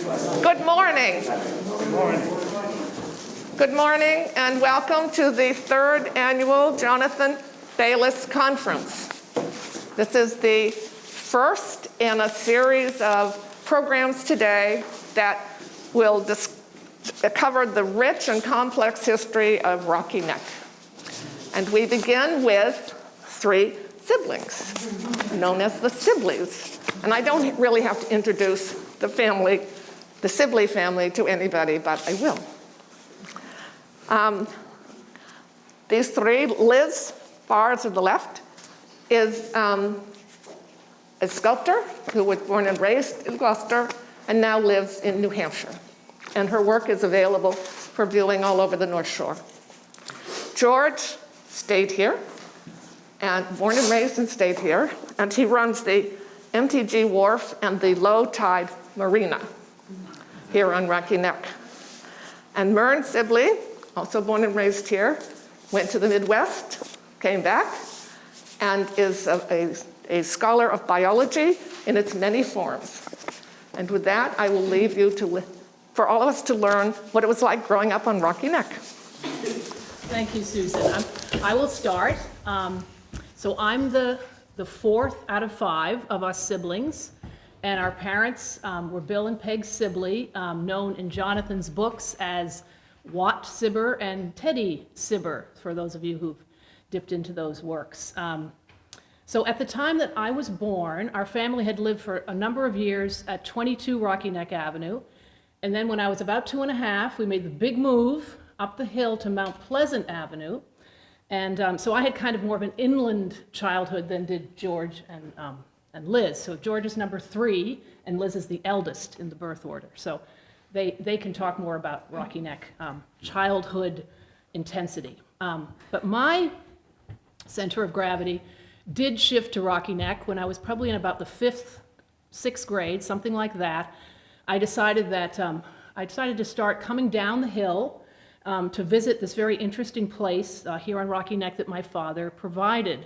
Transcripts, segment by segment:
Good morning. Good morning and welcome to the third annual Jonathan Bayliss Conference. This is the first in a series of programs today that will cover the rich and complex history of Rocky Neck. And we begin with three siblings, known as the Sibleys. And I don't really have to introduce the family, the Sibley family, to anybody, but I will. These three, Liz, far to the left, is a sculptor who was born and raised in Gloucester and now lives in New Hampshire. And her work is available for viewing all over the North Shore. George stayed here, and born and raised and stayed here, and he runs the MTG Wharf and the Low Tide Marina here on Rocky Neck. And Mern Sibley, also born and raised here, went to the Midwest, came back, and is a scholar of biology in its many forms. And with that, I will leave you for all of us to learn what it was like growing up on Rocky Neck. Thank you, Susan. I will start. So I'm the fourth out of 5 of us siblings, and our parents were Bill and Peg Sibley, known in Jonathan's books as Watt Sibber and Teddy Sibber, for those of you who've dipped into those works. So at the time that I was born, our family had lived for a number of years at 22 Rocky Neck Avenue, and then when I was about 2.5, we made the big move up the hill to Mount Pleasant Avenue. And so I had kind of more of an inland childhood than did George and Liz. So George is number 3, and Liz is the eldest in the birth order. So they can talk more about Rocky Neck childhood intensity. But my center of gravity did shift to Rocky Neck when I was probably in about the 5th, 6th grade, something like that. I decided to start coming down the hill to visit this very interesting place here on Rocky Neck that my father provided.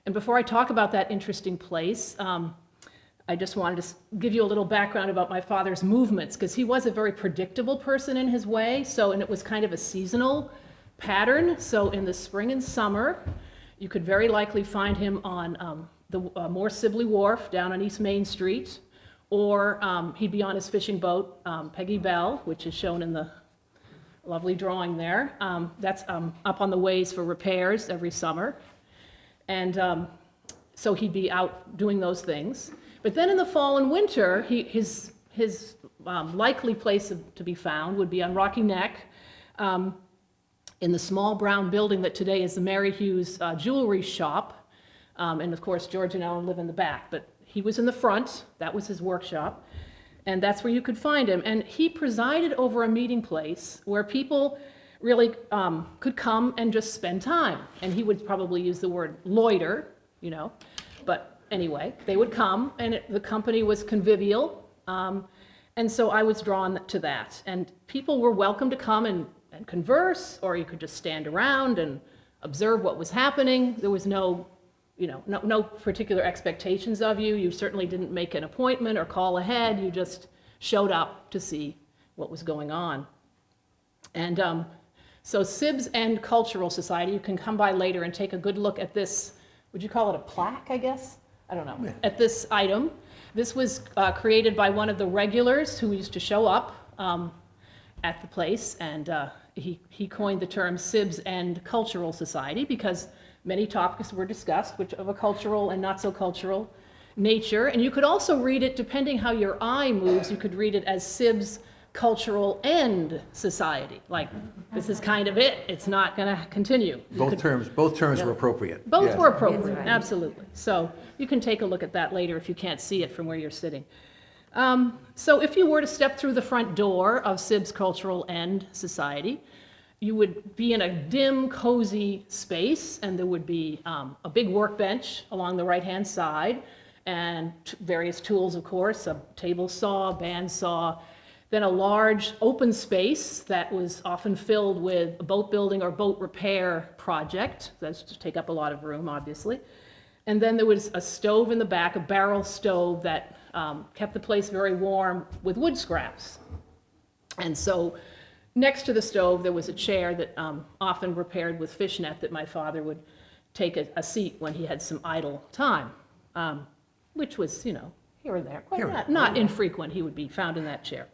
And before I talk about that interesting place, I just wanted to give you a little background about my father's movements, because he was a very predictable person in his way, and it was kind of a seasonal pattern. So in the spring and summer, you could very likely find him on the Moore Sibley Wharf down on East Main Street, or he'd be on his fishing boat, Peggy Bell, which is shown in the lovely drawing there. That's up on the ways for repairs every summer. And so he'd be out doing those things. But then in the fall and winter, his likely place to be found would be on Rocky Neck, in the small brown building that today is the Mary Hughes jewelry shop. And of course, George and Ellen live in the back, but he was in the front. That was his workshop. And that's where you could find him. And he presided over a meeting place where people really could come and just spend time. And he would probably use the word loiter, but anyway, they would come, and the company was convivial. And so I was drawn to that. And people were welcome to come and converse, or you could just stand around and observe what was happening. There was no particular expectations of you. You certainly didn't make an appointment or call ahead. You just showed up to see what was going on. And so Sibs and Cultural Society, you can come by later and take a good look at this. Would you call it a plaque, I guess? I don't know. Yeah. At this item. This was created by one of the regulars who used to show up at the place, and he coined the term Sibs and Cultural Society because many topics were discussed, which of a cultural and not so cultural nature. And you could also read it, depending how your eye moves, you could read it as Sibs Cultural End Society. Like, this is kind of it. It's not going to continue. Both terms were appropriate. Both were appropriate, absolutely. So you can take a look at that later if you can't see it from where you're sitting. So if you were to step through the front door of Sibs Cultural End Society, you would be in a dim, cozy space, and there would be a big workbench along the right-hand side, and various tools, of course, a table saw, band saw, then a large open space that was often filled with a boat building or boat repair project. That's to take up a lot of room, obviously. And then there was a stove in the back, a barrel stove that kept the place very warm with wood scraps. And so next to the stove, there was a chair that often repaired with fishnet that my father would take a seat when he had some idle time, which was, you know, here or there, quite not infrequent. He would be found in that chair.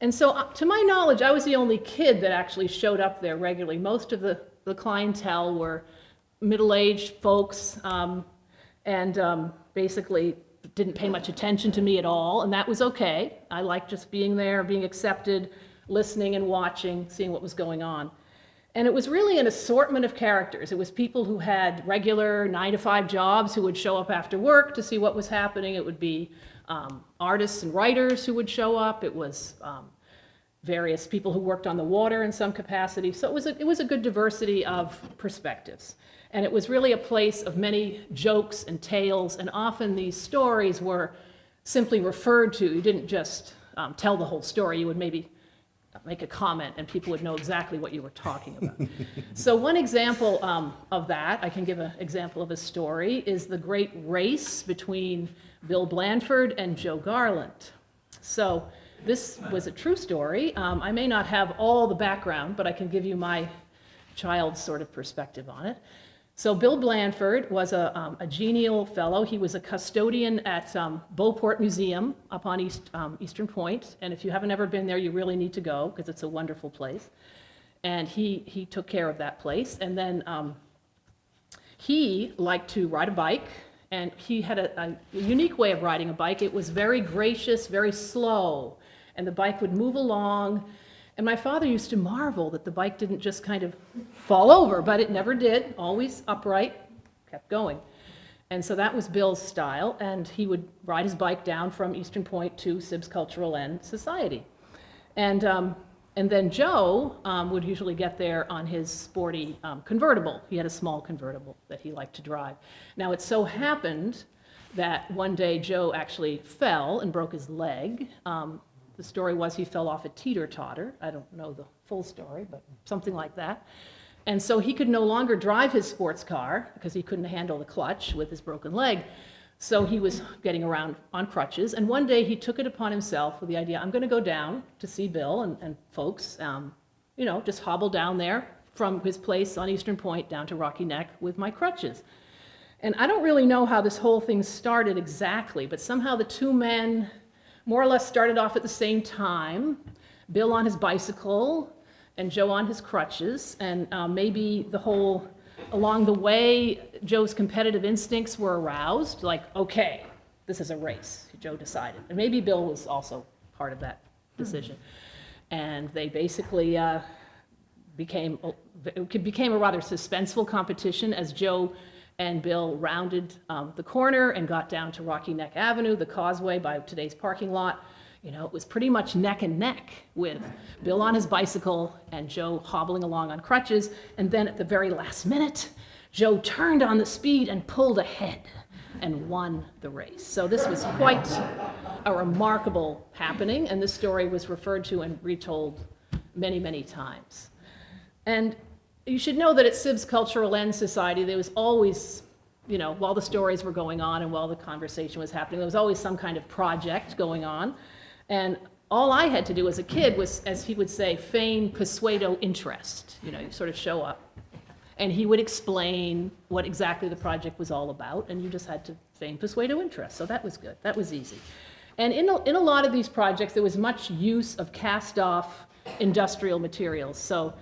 And so, to my knowledge, I was the only kid that actually showed up there regularly. Most of the clientele were middle-aged folks, and basically didn't pay much attention to me at all, and that was okay. I liked just being there, being accepted, listening and watching, seeing what was going on. And it was really an assortment of characters. It was people who had regular 9-to-5 jobs who would show up after work to see what was happening. It would be artists and writers who would show up. It was various people who worked on the water in some capacity. So it was a good diversity of perspectives. And it was really a place of many jokes and tales, and often these stories were simply referred to. You didn't just tell the whole story. You would maybe make a comment and people would know exactly what you were talking about. So one example of that, I can give an example of a story, is the great race between Bill Blandford and Joe Garland. So this was a true story. I may not have all the background, but I can give you my child's sort of perspective on it. So Bill Blandford was a genial fellow. He was a custodian at Beauport Museum up on Eastern Point. And if you haven't ever been there, you really need to go because it's a wonderful place. And he took care of that place. And then he liked to ride a bike. And he had a unique way of riding a bike. It was very gracious, very slow. And the bike would move along. And my father used to marvel that the bike didn't just kind of fall over, but it never did, always upright, kept going. And so that was Bill's style, and he would ride his bike down from Eastern Point to Sibbs Cultural End Society. And then Joe would usually get there on his sporty convertible. He had a small convertible that he liked to drive. Now it so happened that one day Joe actually fell and broke his leg. The story was he fell off a teeter-totter. I don't know the full story, but something like that. And so he could no longer drive his sports car because he couldn't handle the clutch with his broken leg. So he was getting around on crutches. And one day he took it upon himself with the idea, I'm going to go down to see Bill and folks, you know, just hobble down there from his place on Eastern Point down to Rocky Neck with my crutches. And I don't really know how this whole thing started exactly, but somehow the two men more or less started off at the same time, Bill on his bicycle and Joe on his crutches, and maybe along the way, Joe's competitive instincts were aroused, like, okay, this is a race, Joe decided. And maybe Bill was also part of that decision. And they basically became a rather suspenseful competition as Joe and Bill rounded the corner and got down to Rocky Neck Avenue, the causeway by today's parking lot. You know, it was pretty much neck and neck with Bill on his bicycle and Joe hobbling along on crutches. And then at the very last minute, Joe turned on the speed and pulled ahead and won the race. So this was quite a remarkable happening, and this story was referred to and retold many, many times. And you should know that at Sibbs Cultural End Society, there was always, you know, while the stories were going on and while the conversation was happening, there was always some kind of project going on. And all I had to do as a kid was, as he would say, feign pseudo interest. You know, you sort of show up. And he would explain what exactly the project was all about, and you just had to feign pseudo interest. So that was good. That was easy. And in a lot of these projects, there was much use of cast-off industrial materials. So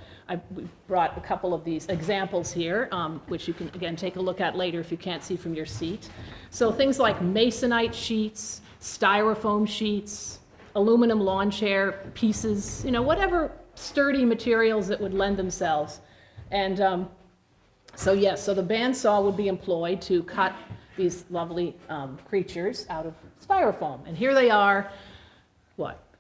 we brought a couple of these examples here, which you can, again, take a look at later if you can't see from your seat. So things like masonite sheets, styrofoam sheets, aluminum lawn chair pieces, you know, whatever sturdy materials that would lend themselves. And so the bandsaw would be employed to cut these lovely creatures out of styrofoam. And here they are,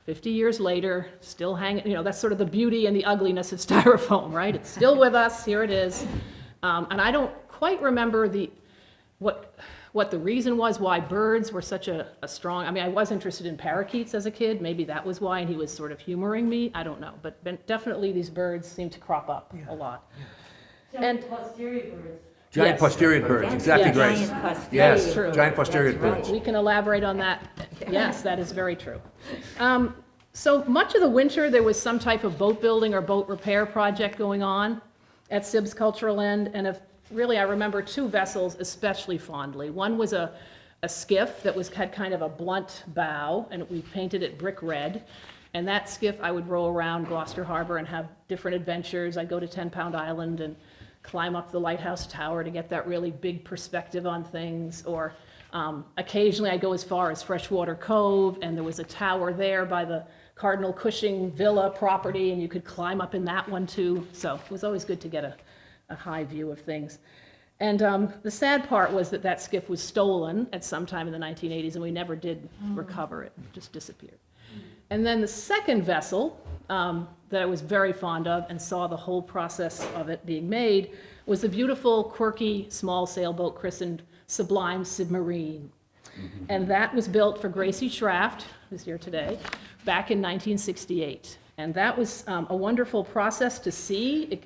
50 years later, still hanging, you know, that's sort of the beauty and the ugliness of styrofoam, right? It's still with us, here it is. And I don't quite remember what the reason was why birds were such a strong, I mean, I was interested in parakeets as a kid, maybe that was why, and he was sort of humoring me, I don't know. But definitely these birds seem to crop up a lot. Yeah. And posterior birds. Giant Yes. posterior birds, exactly, Yes. Grace. Giant posterior. Yes, True. giant posterior That's right. birds. We can elaborate on that. Yes, that is very true. So much of the winter, there was some type of boat building or boat repair project going on at Sibb's Cultural End, and really, I remember two vessels especially fondly. One was a skiff that had kind of a blunt bow, and we painted it brick red. And that skiff, I would row around Gloucester Harbor and have different adventures. I'd go to 10 Pound Island and climb up the lighthouse tower to get that really big perspective on things. Or occasionally I'd go as far as Freshwater Cove, and there was a tower there by the Cardinal Cushing Villa property, and you could climb up in that one too. So it was always good to get a high view of things. And the sad part was that skiff was stolen at some time in the 1980s, and we never did recover it. It just disappeared. And then the second vessel that I was very fond of and saw the whole process of it being made was the beautiful, quirky, small sailboat christened Sublime Submarine. And that was built for Gracie Schraft, who's here today, back in 1968. And that was a wonderful process to see.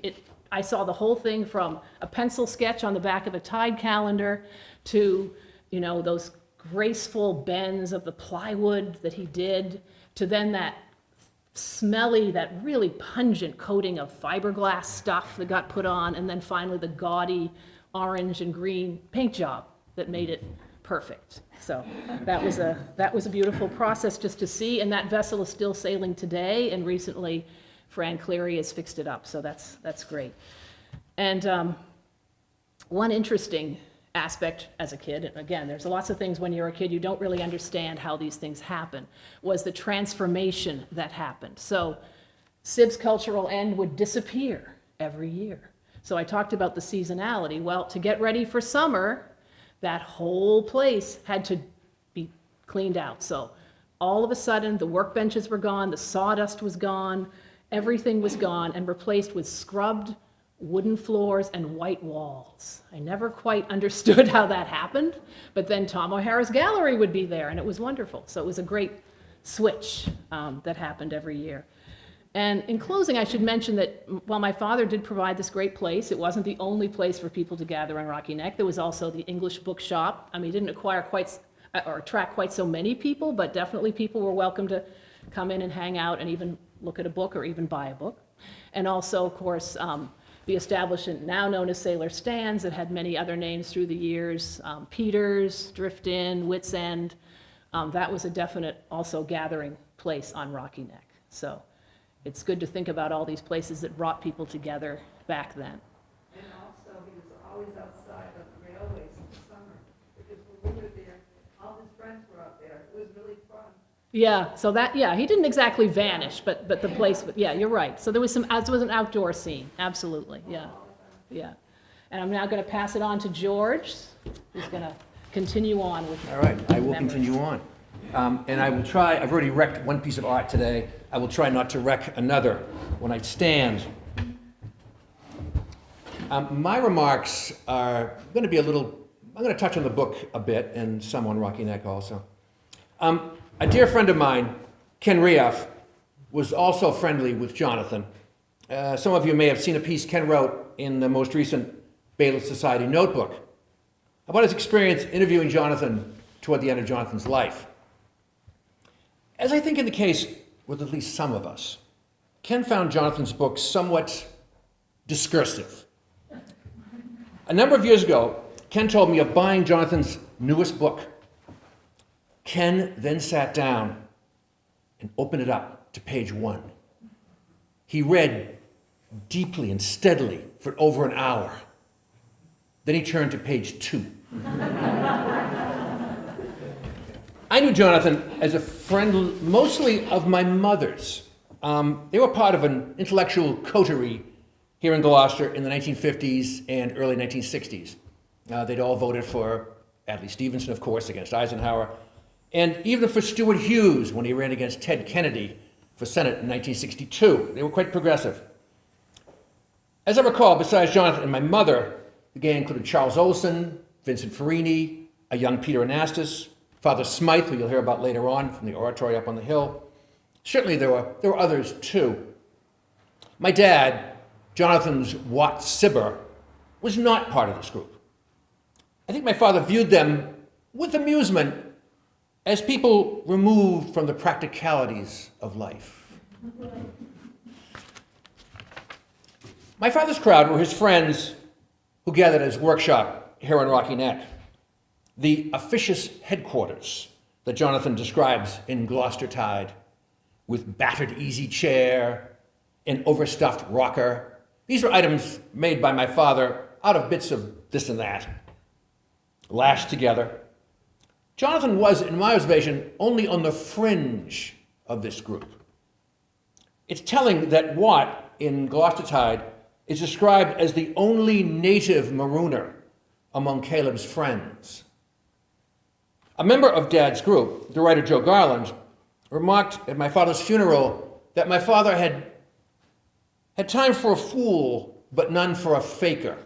I saw the whole thing from a pencil sketch on the back of a tide calendar to, those graceful bends of the plywood that he did, to then that smelly, that really pungent coating of fiberglass stuff that got put on, and then finally the gaudy orange and green paint job that made it perfect. So that was a beautiful process just to see, and that vessel is still sailing today, and recently Fran Cleary has fixed it up, so that's great. And one interesting aspect as a kid, and again, there's lots of things when you're a kid you don't really understand how these things happen, was the transformation that happened. So Sibb's Cultural End would disappear every year. So I talked about the seasonality. Well, to get ready for summer, that whole place had to be cleaned out. So all of a sudden, the workbenches were gone, the sawdust was gone, everything was gone and replaced with scrubbed wooden floors and white walls. I never quite understood how that happened, but then Tom O'Hara's gallery would be there, and it was wonderful. So it was a great switch that happened every year. And in closing, I should mention that while my father did provide this great place, it wasn't the only place for people to gather on Rocky Neck. There was also the English bookshop. I mean, he didn't attract quite so many people, but definitely people were welcome to come in and hang out and even look at a book or even buy a book. And also, of course, the establishment now known as Sailor Stands, that had many other names through the years, Peters, Drift Inn, Wits End. That was a definite also gathering place on Rocky Neck. So it's good to think about all these places that brought people together back then. And also, he was always outside of the railways in the summer, because when we were there, all his friends were out there. It was really fun. Yeah, so he didn't exactly vanish, but the place, yeah, you're right. So there was an outdoor scene, absolutely, yeah. And I'm now going to pass it on to George, who's going to continue on with. All right, I will memories. continue on. And I will try, I've already wrecked one piece of art today. I will try not to wreck another when I stand. My remarks are going to be I'm going to touch on the book a bit and some on Rocky Neck also. A dear friend of mine, Ken Rieff, was also friendly with Jonathan. Some of you may have seen a piece Ken wrote in the most recent Bailiff Society notebook about his experience interviewing Jonathan toward the end of Jonathan's life. As I think in the case with at least some of us, Ken found Jonathan's book somewhat discursive. A number of years ago, Ken told me of buying Jonathan's newest book. Ken then sat down and opened it up to page 1. He read deeply and steadily for over an hour. Then he turned to page 2. I knew Jonathan as a friend mostly of my mother's. They were part of an intellectual coterie here in Gloucester in the 1950s and early 1960s. They'd all voted for Adlai Stevenson, of course, against Eisenhower, and even for Stuart Hughes when he ran against Ted Kennedy for Senate in 1962. They were quite progressive. As I recall, besides Jonathan and my mother, the gang included Charles Olson, Vincent Farini, a young Peter Anastas, Father Smythe, who you'll hear about later on from the oratory up on the hill. Certainly there were others too. My dad, Jonathan's Watt Sibber, was not part of this group. I think my father viewed them with amusement as people removed from the practicalities of life. My father's crowd were his friends who gathered at his workshop here on Rocky Neck, the officious headquarters that Jonathan describes in Gloucester Tide, with battered easy chair, an overstuffed rocker. These were items made by my father out of bits of this and that, lashed together. Jonathan was, in my observation, only on the fringe of this group. It's telling that Watt in Gloucester Tide is described as the only native marooner among Caleb's friends. A member of Dad's group, the writer Joe Garland, remarked at my father's funeral that my father had time for a fool, but none for a faker.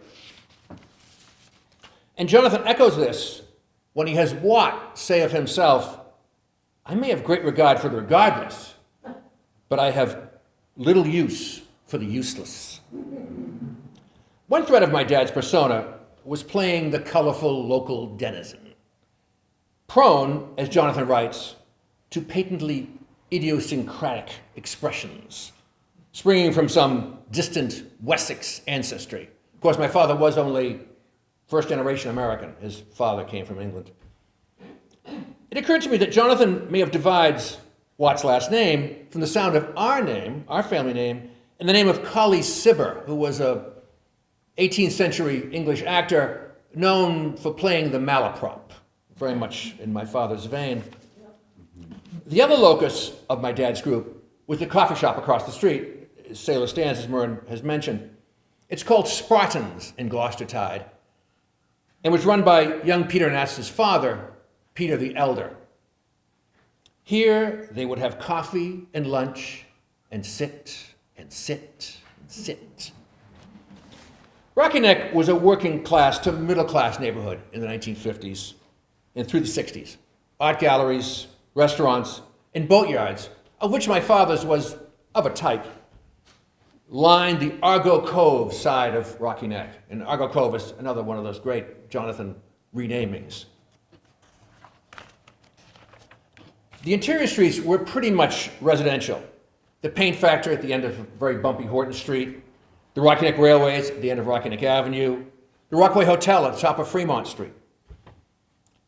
And Jonathan echoes this when he has Watt say of himself, "I may have great regard for the regardless, but I have little use for the useless." One thread of my dad's persona was playing the colorful local denizen, prone, as Jonathan writes, to patently idiosyncratic expressions, springing from some distant Wessex ancestry. Of course, my father was only first-generation American. His father came from England. It occurred to me that Jonathan may have divided Watt's last name from the sound of our name, our family name, and the name of Colley Cibber, who was a 18th century English actor known for playing the malaprop, very much in my father's vein. The other locus of my dad's group was the coffee shop across the street, as Sailor Stans, as Murren has mentioned. It's called Spartans in Gloucester Tide, and was run by young Peter Nass's father, Peter the Elder. Here they would have coffee and lunch and sit and sit and sit. Rocky Neck was a working class to middle class neighborhood in the 1950s and through the 60s. Art galleries, restaurants, and boatyards, of which my father's was of a type, lined the Argo Cove side of Rocky Neck. And Argo Cove is another one of those great Jonathan renamings. The interior streets were pretty much residential. The paint factory at the end of very bumpy Horton Street, the Rocky Neck Railways at the end of Rocky Neck Avenue, the Rockaway Hotel at the top of Fremont Street,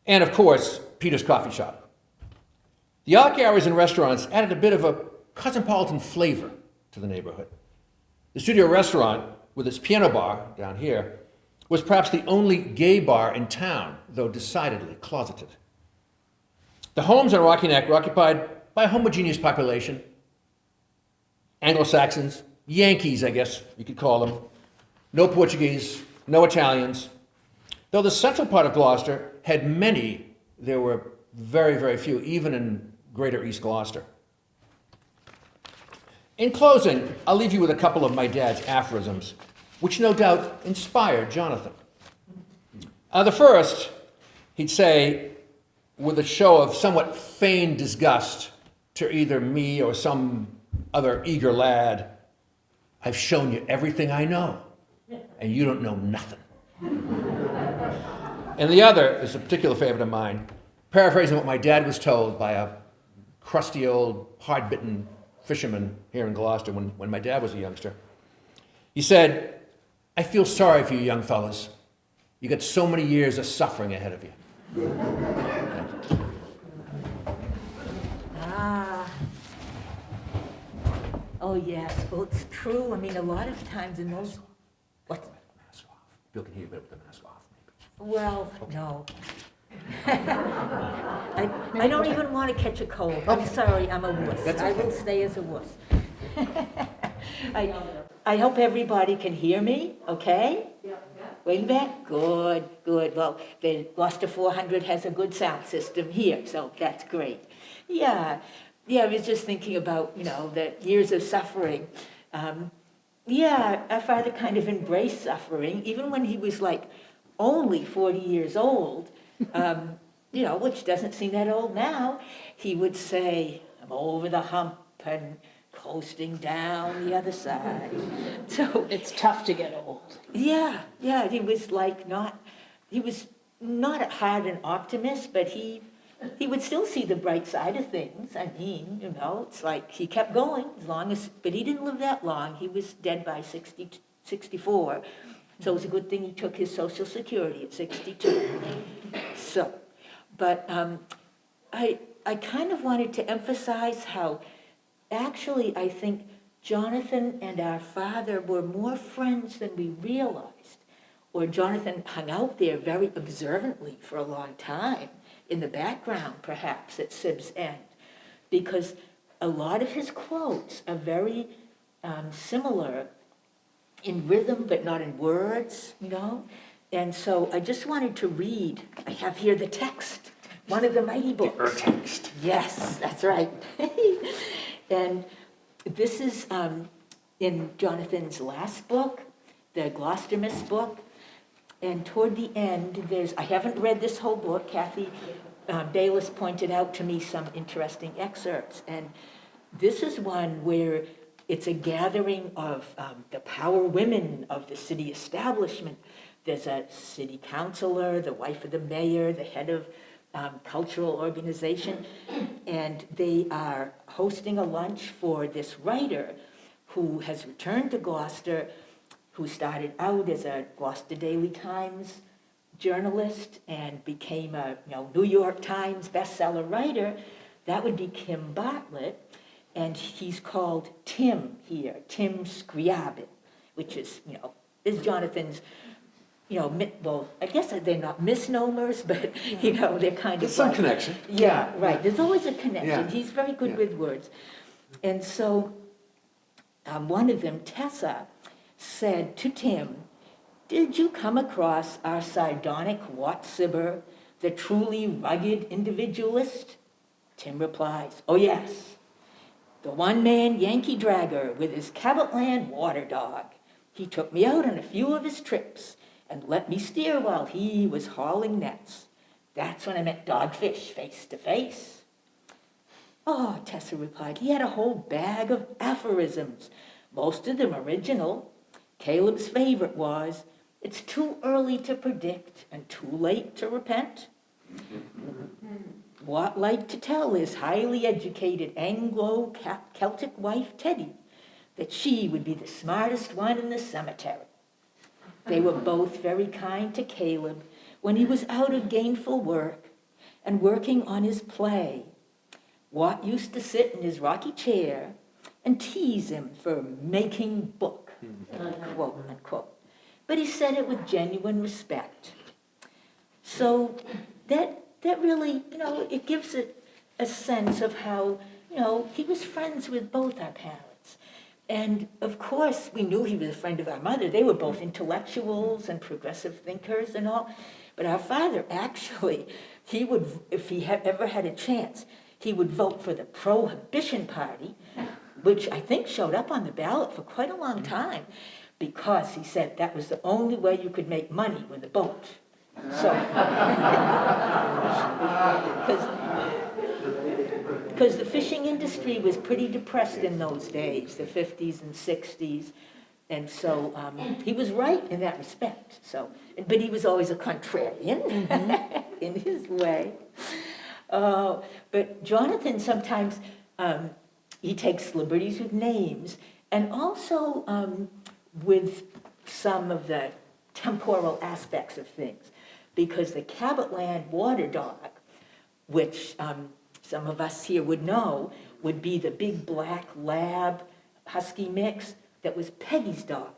and of course, Peter's Coffee Shop. The art galleries and restaurants added a bit of a cosmopolitan flavor to the neighborhood. The Studio Restaurant, with its piano bar down here, was perhaps the only gay bar in town, though decidedly closeted. The homes on Rocky Neck were occupied by a homogeneous population, Anglo-Saxons, Yankees, I guess you could call them, no Portuguese, no Italians. Though the central part of Gloucester had many, there were very, very few, even in greater East Gloucester. In closing, I'll leave you with a couple of my dad's aphorisms, which no doubt inspired Jonathan. The first, he'd say, with a show of somewhat feigned disgust to either me or some other eager lad, "I've shown you everything I know, and you don't know nothing." And the other is a particular favorite of mine, paraphrasing what my dad was told by a crusty old, hard-bitten fisherman here in Gloucester when my dad was a youngster. He said, "I feel sorry for you young fellas. You got so many years of suffering ahead of you." Oh, yes, well, it's true. I mean, a lot of times in those, what? Mask off. Bill can hear you, but with the mask off, maybe. Well, no. I don't even want to catch a cold. I'm sorry, I'm a wuss. That's I okay. will stay as a wuss. I hope everybody can hear me, okay? Wait a minute. Good, good. Well, the Gloucester 400 has a good sound system here, so that's great. Yeah, I was just thinking about, the years of suffering. Our father kind of embraced suffering, even when he was like only 40 years old, which doesn't seem that old now. He would say, "I'm over the hump and coasting down the other side." So It's tough to get old. yeah, he was like not at heart an optimist, but he would still see the bright side of things. I mean, it's like he kept going but he didn't live that long. He was dead by 64. So it was a good thing he took his Social Security at 62. So, but I kind of wanted to emphasize how actually I think Jonathan and our father were more friends than we realized. Or Jonathan hung out there very observantly for a long time, in the background perhaps at Sib's end, because a lot of his quotes are very similar in rhythm but not in words, And so I just wanted to read, I have here the text, one of the mighty books. text. Yes, that's right. And this is in Jonathan's last book, the Gloucester book. And toward the end, I haven't read this whole book. Kathy Bayless pointed out to me some interesting excerpts. And this is one where it's a gathering of the power women of the city establishment. There's a city councilor, the wife of the mayor, the head of cultural organization, and they are hosting a lunch for this writer who has returned to Gloucester, who started out as a Gloucester Daily Times journalist and became a New York Times bestseller writer. That would be Kim Bartlett, and he's called Tim here, Tim Scriabin, which is Jonathan's, well, I guess they're not misnomers, but, they're kind of There's some like, connection. yeah, right. There's always a connection. Yeah. He's very good Yeah. with words. And so one of them, Tessa, said to Tim, "Did you come across our sardonic Wat Sibber, the truly rugged individualist?" Tim replies, "Oh yes, the one-man Yankee dragger with his Cabotland water dog. He took me out on a few of his trips and let me steer while he was hauling nets. That's when I met Dogfish face to face." "Oh," Tessa replied, "he had a whole bag of aphorisms, most of them original. Caleb's favorite was, 'It's too early to predict and too late to repent.' Wat liked to tell his highly educated Anglo-Celtic wife, Teddy, that she would be the smartest one in the cemetery. They were both very kind to Caleb when he was out of gainful work and working on his play. Wat used to sit in his rocky chair and tease him for making book, unquote, unquote. But he said it with genuine respect." So that really, it gives it a sense of how, he was friends with both our parents. And of course, we knew he was a friend of our mother. They were both intellectuals and progressive thinkers and all. But our father, actually, he would, if he ever had a chance, he would vote for the Prohibition Party, which I think showed up on the ballot for quite a long time, because he said that was the only way you could make money with a boat. So, because the fishing industry was pretty depressed in those days, the 50s and 60s, and so he was right in that respect. So, but he was always a contrarian in his way. But Jonathan sometimes he takes liberties with names, and also with some of the temporal aspects of things, because the Cabotland water dog, which some of us here would know, would be the big black lab husky mix that was Peggy's dog,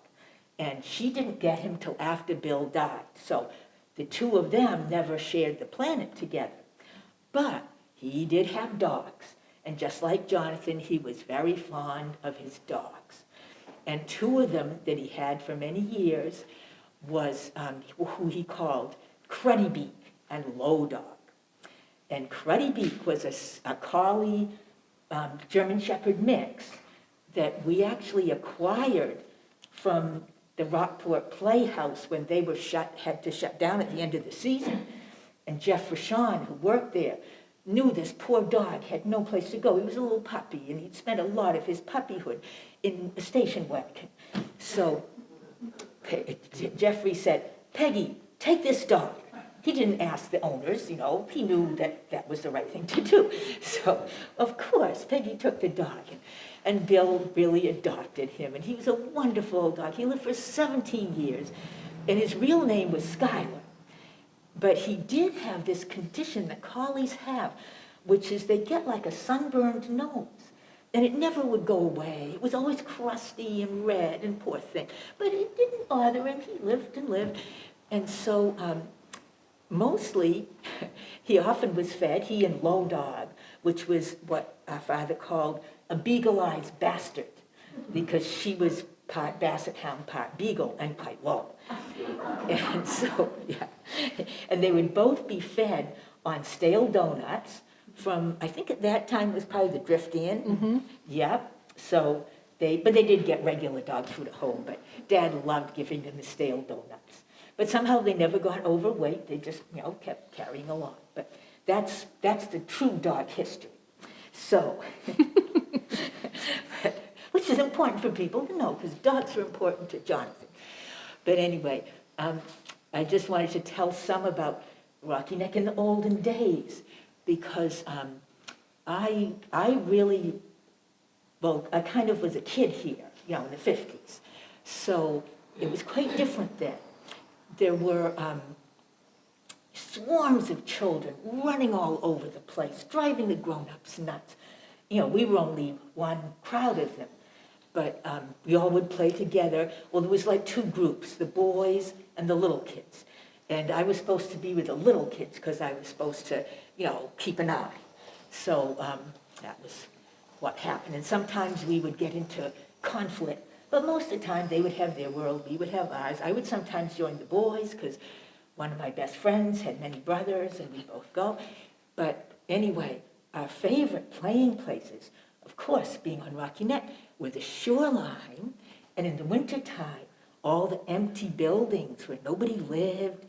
and she didn't get him till after Bill died. So the two of them never shared the planet together. But he did have dogs, and just like Jonathan, he was very fond of his dogs. And two of them that he had for many years was who he called Cruddy Beak and Low Dog. And Cruddy Beak was a collie German Shepherd mix that we actually acquired from the Rockport Playhouse when they were had to shut down at the end of the season. And Jeff Rashawn, who worked there, knew this poor dog had no place to go. He was a little puppy, and he'd spent a lot of his puppyhood in a station wagon. So Jeffrey said, "Peggy, take this dog. he didn't ask the owners, he knew that that was the right thing to do. So, of course, Peggy took the dog, and Bill really adopted him, and he was a wonderful old dog. He lived for 17 years, and his real name was Skylar. But he did have this condition that collies have, which is they get like a sunburned nose. And it never would go away. It was always crusty and red, and poor thing. But it didn't bother him. He lived and lived. And so mostly, he often was fed, he and Low Dog, which was what our father called a beagle-eyed bastard, because she was part basset hound, part beagle, and quite low. And so, yeah. And they would both be fed on stale donuts from, I think at that time was probably the Drift Inn. Mm-hmm. Yep. So but they did get regular dog food at home, but Dad loved giving them the stale donuts. But somehow they never got overweight. They just, kept carrying along. But that's the true dog history. So, which is important for people to know, because dogs are important to Jonathan. But anyway, I just wanted to tell some about Rocky Neck in the olden days, because I really, I kind of was a kid here, in the 50s. So it was quite different then. There were swarms of children running all over the place, driving the grown-ups nuts. We were only one crowd of them, but we all would play together. Well, there was like two groups, the boys and the little kids. And I was supposed to be with the little kids because I was supposed to, keep an eye. So that was what happened. And sometimes we would get into conflict. But most of the time, they would have their world, we would have ours. I would sometimes join the boys, because one of my best friends had many brothers, and we'd both go. But anyway, our favorite playing places, of course, being on Rocky Neck, were the shoreline, and in the wintertime, all the empty buildings where nobody lived.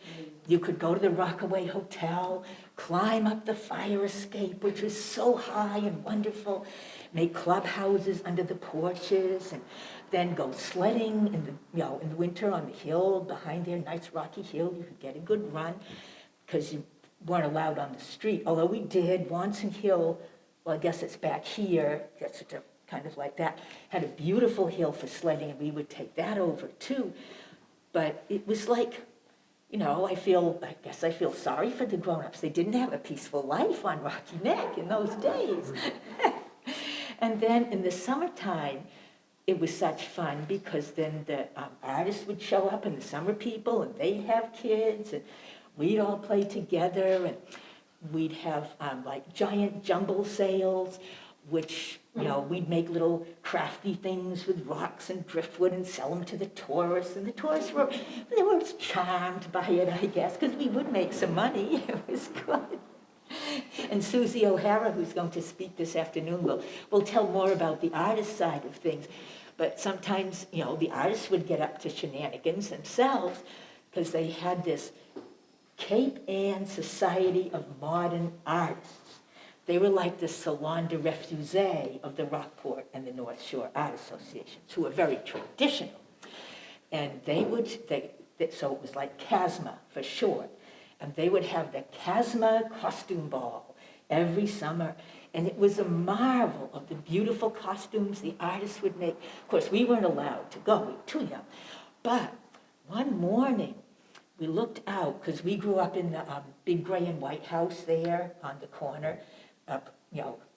You could go to the Rockaway Hotel, climb up the fire escape, which was so high and wonderful, make clubhouses under the porches, and then go sledding in the winter on the hill behind there, nice rocky hill. You could get a good run because you weren't allowed on the street. Although we did, Wanson Hill, well, I guess it's back here, that's kind of like that, had a beautiful hill for sledding, and we would take that over too. But it was like, I guess I feel sorry for the grown-ups. They didn't have a peaceful life on Rocky Neck in those days. And then in the summertime, it was such fun, because then the artists would show up, and the summer people, and they'd have kids, and we'd all play together, and we'd have like giant jumble sales, which, we'd make little crafty things with rocks and driftwood and sell them to the tourists. And the tourists were charmed by it, I guess, because we would make some money. It was good. And Susie O'Hara, who's going to speak this afternoon, will tell more about the artist side of things. But sometimes, the artists would get up to shenanigans themselves, because they had this Cape Ann Society of Modern Artists. They were like the Salon de Refusés of the Rockport and the North Shore Art Associations, who were very traditional. And so it was like CASMA for short. And they would have the CASMA costume ball every summer. And it was a marvel of the beautiful costumes the artists would make. Of course, we weren't allowed to go, we were too young. But one morning, we looked out, because we grew up in the big gray and white house there on the corner, up,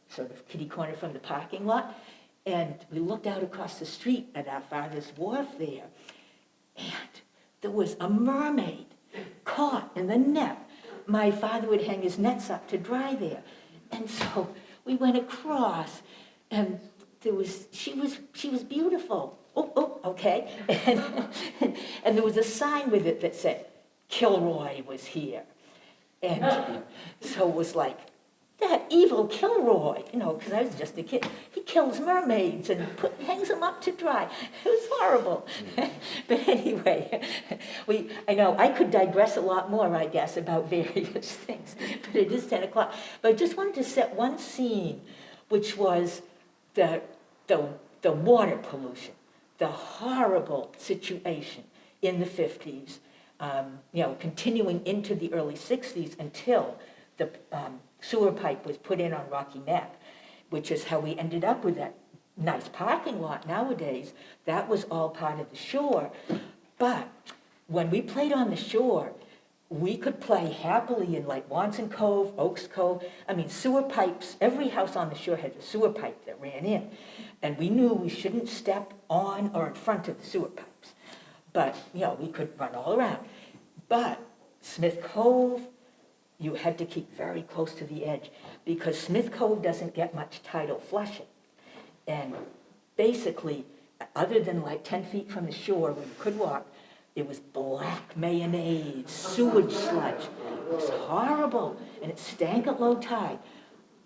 sort of kitty corner from the parking lot. And we looked out across the street at our father's wharf there, and there was a mermaid caught in the net. My father would hang his nets up to dry there. And so we went across, and she was beautiful. Okay. And there was a sign with it that said, Kilroy was here. And so it was like, that evil Kilroy, because I was just a kid. He kills mermaids and hangs them up to dry. It was horrible. But anyway, I know I could digress a lot more, I guess, about various things. But it is 10 o'clock. But I just wanted to set one scene, which was the water pollution, the horrible situation in the 50s. continuing into the early 60s until the sewer pipe was put in on Rocky Neck, which is how we ended up with that nice parking lot nowadays. That was all part of the shore. But when we played on the shore, we could play happily in like Watson Cove, Oaks Cove. I mean, sewer pipes, every house on the shore had a sewer pipe that ran in. And we knew we shouldn't step on or in front of the sewer pipes. But, we could run all around. But Smith Cove, you had to keep very close to the edge because Smith Cove doesn't get much tidal flushing. And basically, other than like 10 feet from the shore where you could walk, it was black mayonnaise, sewage sludge. It was horrible, and it stank at low tide.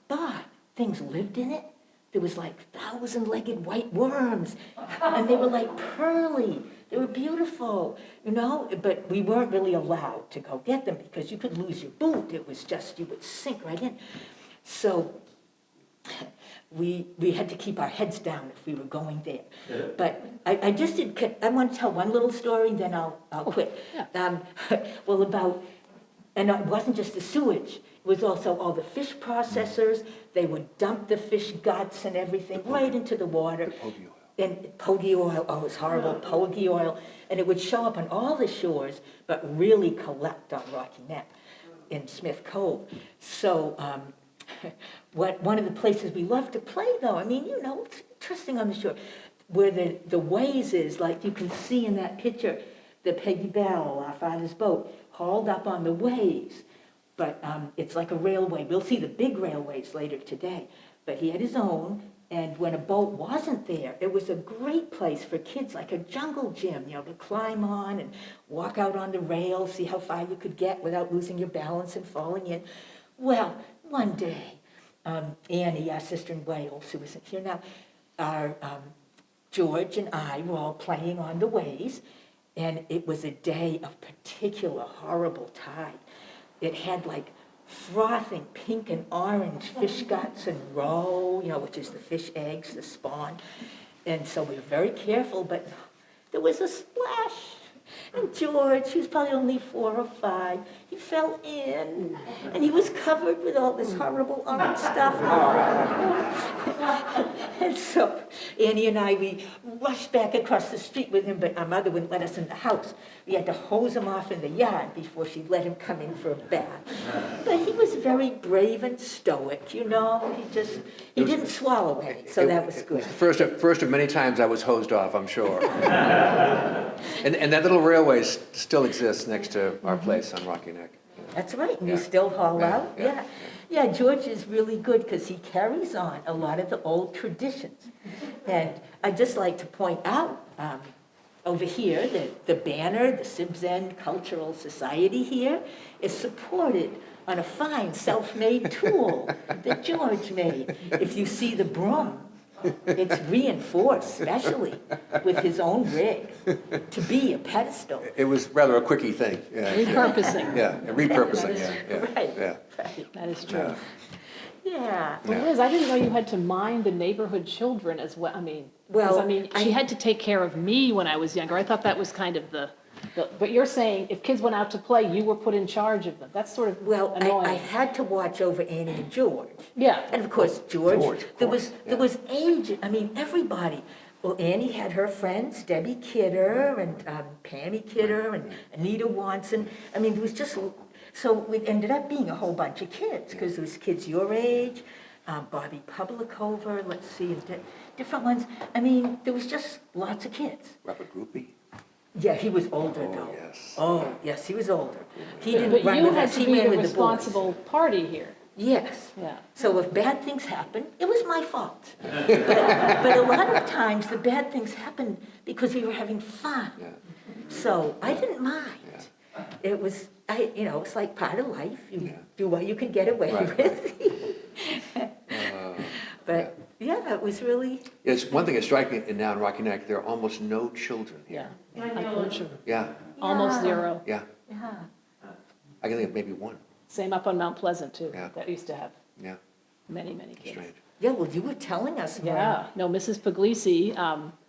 But things lived in it. There was like 1,000-legged white worms, and they were like pearly. They were beautiful, but we weren't really allowed to go get them because you could lose your boot. It was just, you would sink right in. So we had to keep our heads down if we were going there. But I want to tell one little story, then I'll quit. Yeah. And it wasn't just the sewage, it was also all the fish processors. They would dump the fish guts and everything right into the water. And pogie oil, oh, it was horrible, pogie oil. And it would show up on all the shores, but really collect on Rocky Neck in Smith Cove. So one of the places we love to play, though, it's interesting on the shore, where the ways is, like you can see in that picture, the Peggy Bell, our father's boat, hauled up on the ways. But it's like a railway. We'll see the big railways later today. But he had his own, and when a boat wasn't there, it was a great place for kids, like a jungle gym, to climb on and walk out on the rail, see how far you could get without losing your balance and falling in. Well, one day, Annie, our sister in Wales, who isn't here now, George and I were all playing on the ways, and it was a day of particular horrible tide. It had like frothing pink and orange fish guts and roe, which is the fish eggs, the spawn. And so we were very careful, but there was a splash. And George, he was probably only 4 or 5, he fell in, and he was covered with all this horrible orange stuff. And so Annie and we rushed back across the street with him, but our mother wouldn't let us in the house. We had to hose him off in the yard before she'd let him come in for a bath. But he was very brave and stoic, He didn't swallow any, so that was good. First of many times I was hosed off, I'm sure. And that little railway still exists next to our place on Rocky Neck. That's right, and Yeah. you still haul Yeah, out? yeah. Yeah, George is really good because he carries on a lot of the old traditions. And I'd just like to point out over here that the banner, the Sibzen Cultural Society here, is supported on a fine self-made tool that George made. If you see the broom, it's reinforced specially with his own rig to be a pedestal. It was rather a quickie thing. Yeah, Repurposing. Yeah, repurposing, yeah. Right. Yeah. Right. That is true. Yeah. Yeah. Well, Liz, I didn't know you had to mind the neighborhood children as well. Well, she had to take care of me when I was younger. I thought that was kind of but you're saying if kids went out to play, you were put in charge of them. That's sort of annoying. I had to watch over Annie and George. Yeah. And of course, George, of there course, was age, everybody. Well, Annie had her friends, Debbie Kidder and Pammy Kidder and Anita Watson. There was just, so it ended up being a whole bunch of kids, because there was kids your age, Bobby Publicover, let's see, different ones. There was just lots of kids. Robert Groupie. Yeah, he was older though. Yes. Oh, yes, he was older. He didn't But run you with had us, to he be ran the with the boys. responsible party here. Yes. Yeah. So if bad things happen, it was my fault. But a lot of times the bad things happened because we were having fun. Yeah. So I didn't mind. It was, it's like part of life. You do what you can get away Right, with. But yeah, it was really. It's one thing that's striking now in Rocky Neck, there are almost no children here. Yeah. Unfortunately. Yeah, Almost zero. yeah. Yeah. I can think of maybe one. Same up on Mount Pleasant too. Yeah. That used to have Yeah, many kids. strange. Yeah, well, you were telling us more. Yeah, no, Mrs. Puglisi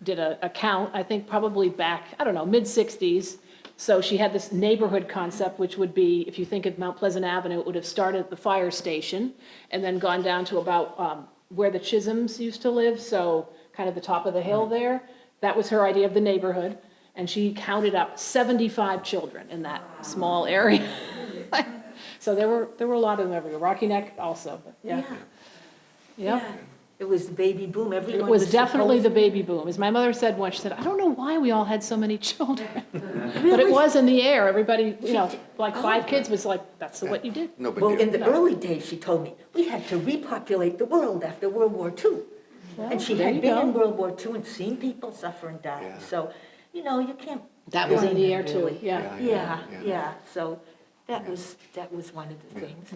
did a count, I think probably back, I don't know, mid-60s, So she had this neighborhood concept, which would be, if you think of Mount Pleasant Avenue, it would have started at the fire station and then gone down to about where the Chisholms used to live, so kind of the top of the hill there. That was her idea of the neighborhood, and she counted up 75 children in that small area. So there were a lot of them everywhere. Rocky Neck also, but yeah. Yeah. Yep. It was the baby boom, It everyone was definitely the supposed- baby boom. As my mother said once, she said, I don't know why we all had so many children. But it was in the air. Everybody, like 5 kids was like, that's what you did. No big Well, in deal. the early days, she told me, we had to repopulate the world after World War II. And she there had you been go. in World War II and seen people suffer and die. Yeah. So, you can't. That was in blame the them, air too, really. yeah. Yeah, so that was one of the things.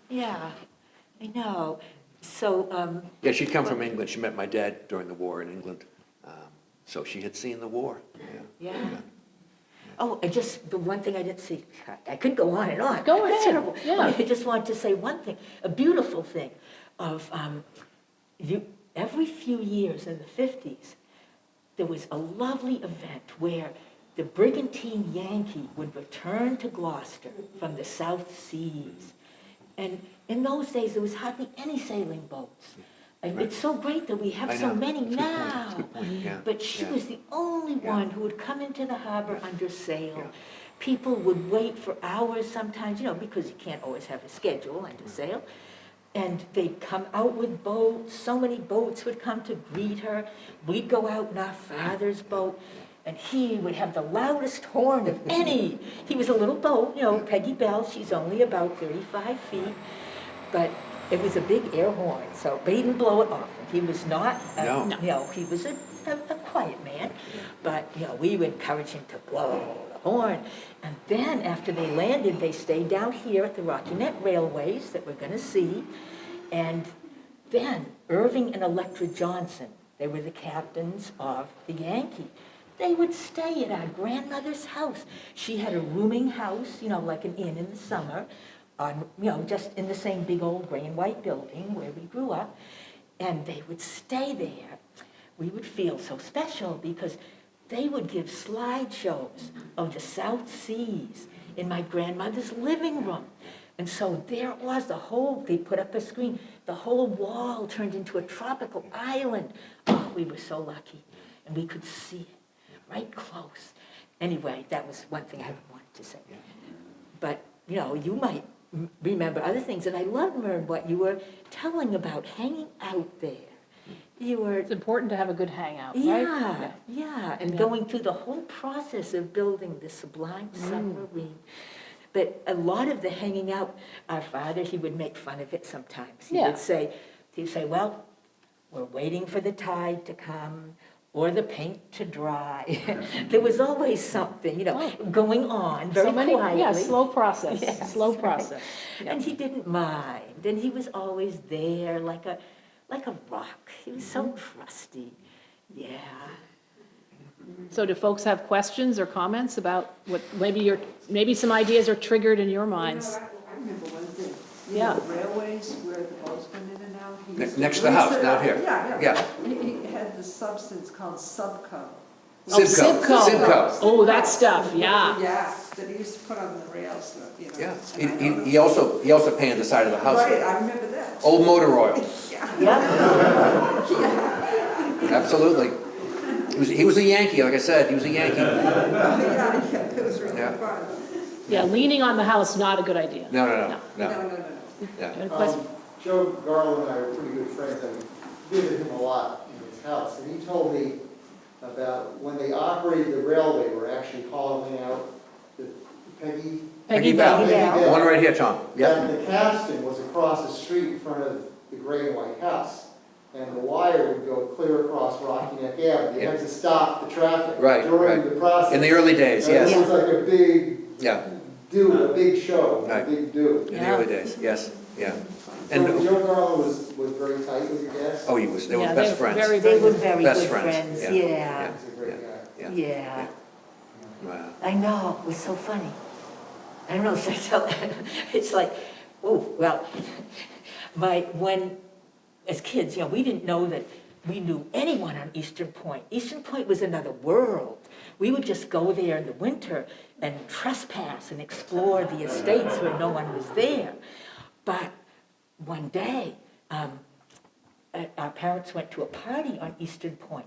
Yeah, I know. So, Yeah, she'd come from England. She met my dad during the war in England. So she had seen the war. yeah. Oh, and just the one thing I didn't see, I could go on and on. Go It's ahead, terrible. yeah. I just wanted to say one thing, a beautiful thing of, every few years in the 50s, there was a lovely event where the brigantine Yankee would return to Gloucester from the South Seas. And in those days, there was hardly any sailing boats. And it's so great that we have I so know. many That's a good point. now. That's a good point. Yeah. But she Yeah. was the only Yeah. one who would come into the harbor under sail. Yeah. People would wait for hours sometimes, because you can't always have a schedule under sail. And they'd come out with boats, so many boats would come to greet her. We'd go out in our father's boat, and he would have the loudest horn of any. He was a little boat, Peggy Bell, she's only about 35 feet, but it was a big air horn, but he didn't blow it off. He was not, No. he was a quiet man, but, we would encourage him to blow the horn. And then after they landed, they stayed down here at the Rocky Neck Railways that we're gonna see. And then Irving and Electra Johnson, they were the captains of the Yankee. They would stay at our grandmother's house. She had a rooming house, like an inn in the summer, on, just in the same big old gray and white building where we grew up. And they would stay there. We would feel so special because they would give slideshows of the South Seas in my grandmother's living room. And so there it was, they put up a screen, the whole wall turned into a tropical island. Oh, we were so lucky. And we could see it right close. Anyway, that was one thing I wanted to say. But, you might remember other things. And I loved, Mern, what you were telling about hanging out there. It's important to have a good hangout, right? Yeah, and going through the whole process of building the sublime submarine. But a lot of the hanging out, our father, he would make fun of it sometimes. He'd say, well, we're waiting for the tide to come or the paint to dry. There was always something, going on very quietly. Yeah, slow process, Yes, slow right. process. And he didn't mind, and he was always there like a rock. He was so trusty. Yeah. So do folks have questions or comments about what, maybe some ideas are triggered in your minds? I remember one thing. Yeah. The railways where the boats come in and out. he used to Next to the grease house, it down up. here. Yeah. He had this substance called Subco. Oh, Sibco. Oh, that stuff, yeah. Yeah, that he used to put on the rails, Yeah. and I know He also painted the side of the house. Right, I remember that. Old motor oil. Yeah. Absolutely. He was a Yankee, like I said. He was a Yankee. Yeah, it was really Yeah. fun. Yeah, leaning on the house, not a good idea. No. No. Yeah. Any question? Joe Garland and I are pretty good friends. I visit him a lot in his house, and he told me about when they operated the railway, we're actually hauling out the Peggy Bell. The one right here, Tom. That the capstan was across the street in front of the gray and white house, and the wire would go clear across Rocky Neck Avenue. They had to stop the traffic Right, during the process. In the early days, And yes. It was like a big Yeah, a big show, Right. a big do. in the early days, yes, yeah. So And, Joe Garland was very tight with your guests. they were Yeah, best friends. They were very Best good friends, friends, yeah. yeah. He's a great guy. Yeah. Wow. I know, it was so funny. I don't know, it's like, oh, well, as kids, we didn't know that we knew anyone on Eastern Point. Eastern Point was another world. we would just go there in the winter and trespass and explore the estates where no one was there. But one day, our parents went to a party on Eastern Point.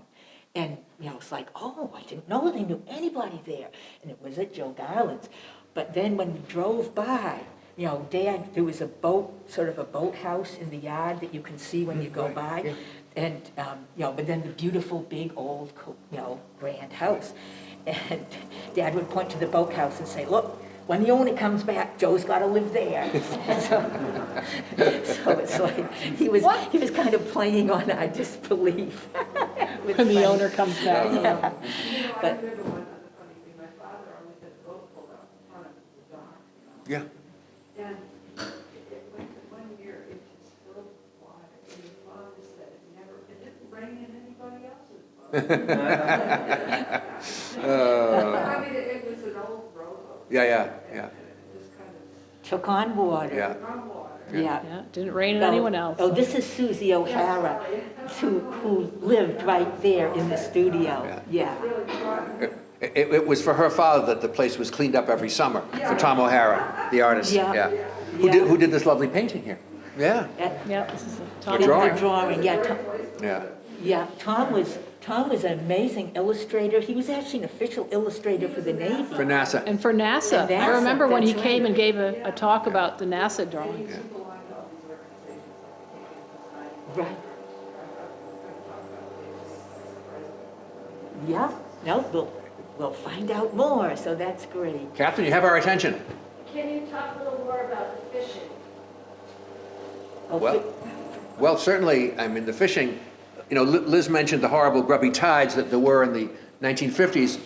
And, it's like, oh, I didn't know they knew anybody there. And it was at Joe Garland's. But then when we drove by, Dad, there was a boat, sort of a boathouse in the yard that you can see when you go by. Yeah. And, but then the beautiful, big, old, grand house. And Dad would point to the boathouse and say, look, when the owner comes back, Joe's got to live there. So it's like he was kind of playing on our disbelief. When the owner comes back. Yeah. I But- remember one other funny thing, my father always had a boat pulled up in front of the dock, Yeah. And one year it just filled with water, and your father said it didn't rain in anybody else's boat. I mean, it was an old rowboat. Yeah. And it just kind of Took on water. Yeah. run water. Yeah. Yeah, didn't rain on anyone else. Oh, this is Susie O'Hara, who lived right there in the studio. Yeah. Really fun. It was for her father that the place was cleaned up every summer, for Tom O'Hara, the artist, Yeah. yeah. Yeah. Who did this lovely painting here? Yeah, Yeah, this is a The top drawing. drawing, yeah. yeah. Tom was an amazing illustrator. He was actually an official illustrator for the Navy. For NASA. And for NASA, And I NASA, remember when he that's came right. and gave a talk about the NASA drawings. Right. Yeah, no, we'll find out more, so that's great. Catherine, you have our attention. Can you talk a little more about the fishing? Okay. Well, certainly, I mean, the fishing, Liz mentioned the horrible grubby tides that there were in the 1950s.